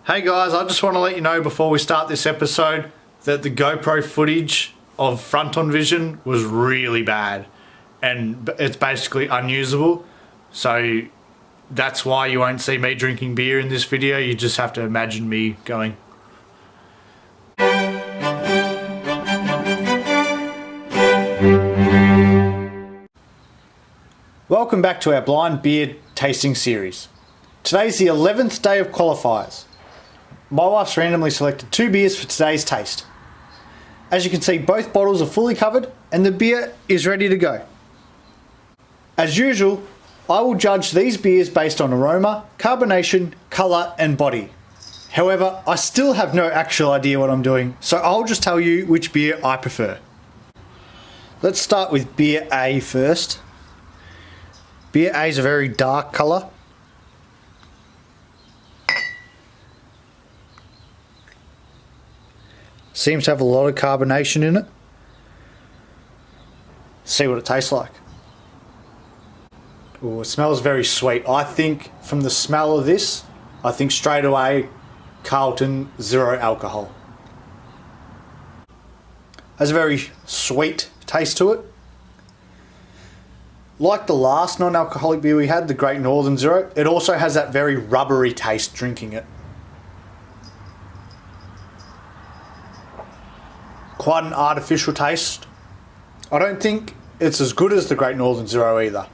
Hey guys, I just want to let you know before we start this episode that the GoPro footage of front on vision was really bad and it's basically unusable. So that's why you won't see me drinking beer in this video. You just have to imagine me going. Welcome back to our blind beer tasting series. Today's the 11th day of qualifiers. My wife's randomly selected 2 beers for today's taste. As you can see, both bottles are fully covered and the beer is ready to go. As usual, I will judge these beers based on aroma, carbonation, colour and body. However, I still have no actual idea what I'm doing, so I'll just tell you which beer I prefer. Let's start with beer A first. Beer A is a very dark colour. Seems to have a lot of carbonation in it. See what it tastes like. Oh, it smells very sweet. I think from the smell of this, I think straight away Carlton 0 alcohol. Has a very sweet taste to it. Like the last non-alcoholic beer we had, the Great Northern Zero, it also has that very rubbery taste drinking it. Quite an artificial taste. I don't think it's as good as the Great Northern Zero either.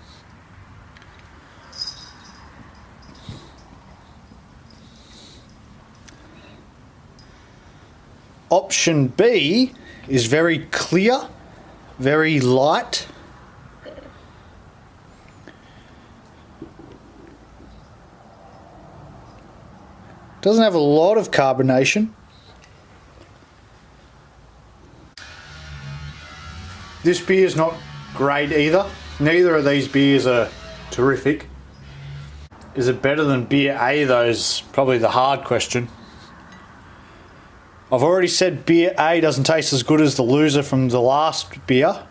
Option B is very clear, very light. Doesn't have a lot of carbonation. This beer is not great either. Neither of these beers are terrific. Is it better than beer A though is probably the hard question. I've already said beer A doesn't taste as good as the loser from the last beer.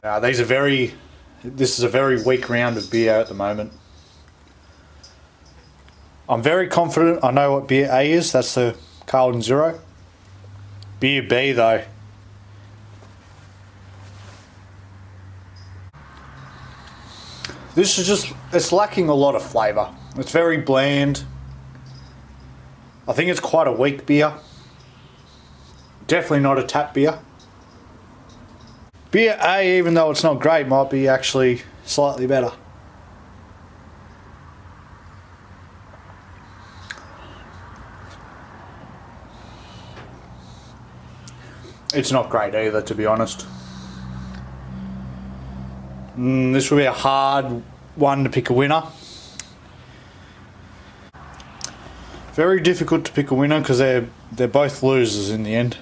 This is a very weak round of beer at the moment. I'm very confident I know what beer A is. That's the Carlton Zero. Beer B though. This is just, it's lacking a lot of flavour. It's very bland. I think it's quite a weak beer. Definitely not a tap beer. Beer A, even though it's not great, might be actually slightly better. It's not great either, to be honest. This will be a hard one to pick a winner. Very difficult to pick a winner because they're both losers in the end.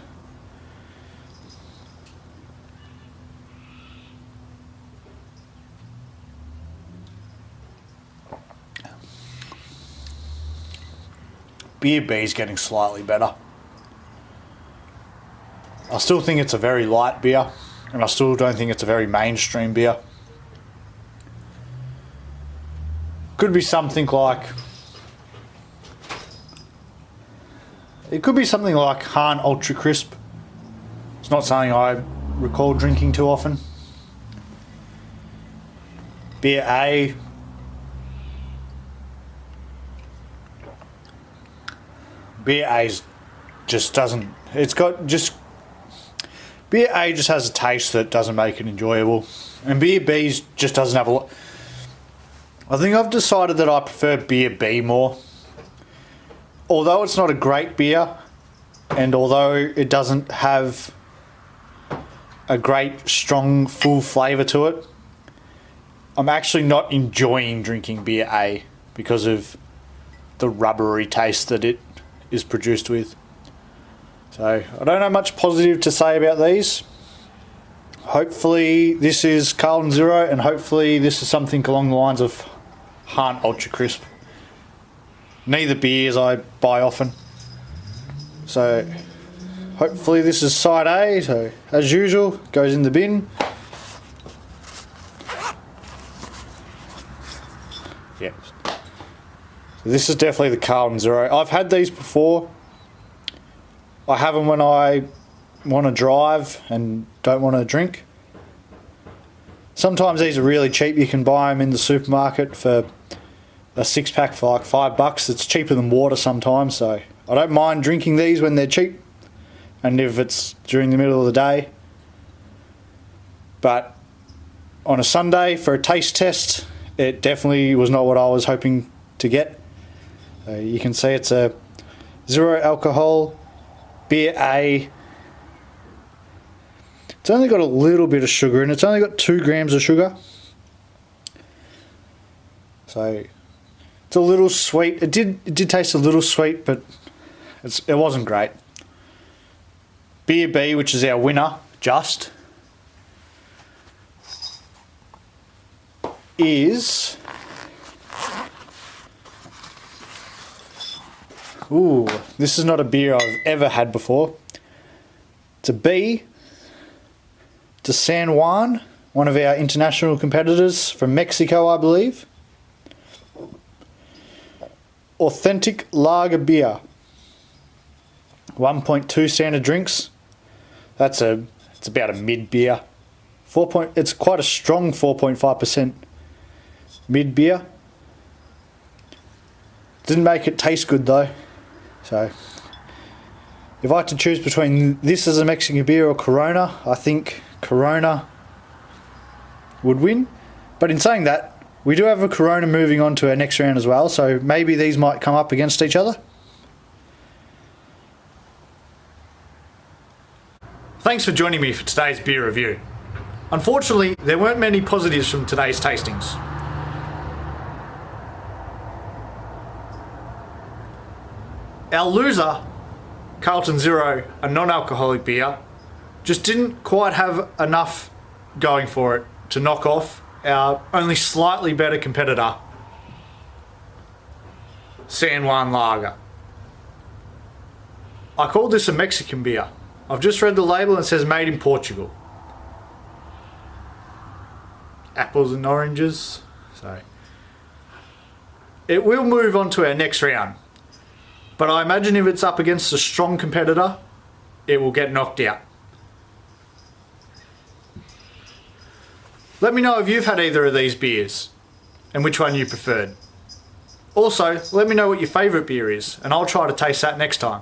Beer B is getting slightly better. I still think it's a very light beer, and I still don't think it's a very mainstream beer. Could be something like, it could be something like Han Ultra Crisp. It's not something I recall drinking too often. Beer A. Beer A just doesn't, it's got just, beer A just has a taste that doesn't make it enjoyable. And beer B just doesn't have a lot. I think I've decided that I prefer beer B more. Although it's not a great beer, and although it doesn't have a great, strong, full flavour to it, I'm actually not enjoying drinking beer A because of the rubbery taste that it is produced with. So I don't have much positive to say about these. Hopefully this is Carlton Zero, and hopefully this is something along the lines of Han Ultra Crisp. Neither beers I buy often. So hopefully this is side A, so as usual, goes in the bin. Yep. So this is definitely the Carlton Zero. I've had these before. I have them when I want to drive and don't want to drink. Sometimes these are really cheap. You can buy them in the supermarket for a 6-pack for like $5. It's cheaper than water sometimes, so I don't mind drinking these when they're cheap and if it's during the middle of the day. But on a Sunday for a taste test, it definitely was not what I was hoping to get. You can see it's a 0 alcohol beer A. It's only got a little bit of sugar and it's only got 2 grams of sugar. So it's a little sweet. It did taste a little sweet, but it wasn't great. Beer B, which is our winner, just, is... Ooh, this is not a beer I've ever had before. It's a B. It's a San Juan, one of our international competitors from Mexico, I believe. Authentic lager beer. 1.2 standard drinks. It's about a mid beer. It's quite a strong 4.5% mid beer. Didn't make it taste good though. So if I had to choose between this as a Mexican beer or Corona, I think Corona would win. But in saying that, we do have a Corona moving on to our next round as well, so maybe these might come up against each other. Thanks for joining me for today's beer review. Unfortunately, there weren't many positives from today's tastings. Our loser, Carlton Zero, a non-alcoholic beer, just didn't quite have enough going for it to knock off our only slightly better competitor, San Juan Lager. I called this a Mexican beer. I've just read the label and it says made in Portugal. Apples and oranges. So it will move on to our next round. But I imagine if it's up against a strong competitor, it will get knocked out. Let me know if you've had either of these beers and which one you preferred. Also, let me know what your favourite beer is and I'll try to taste that next time.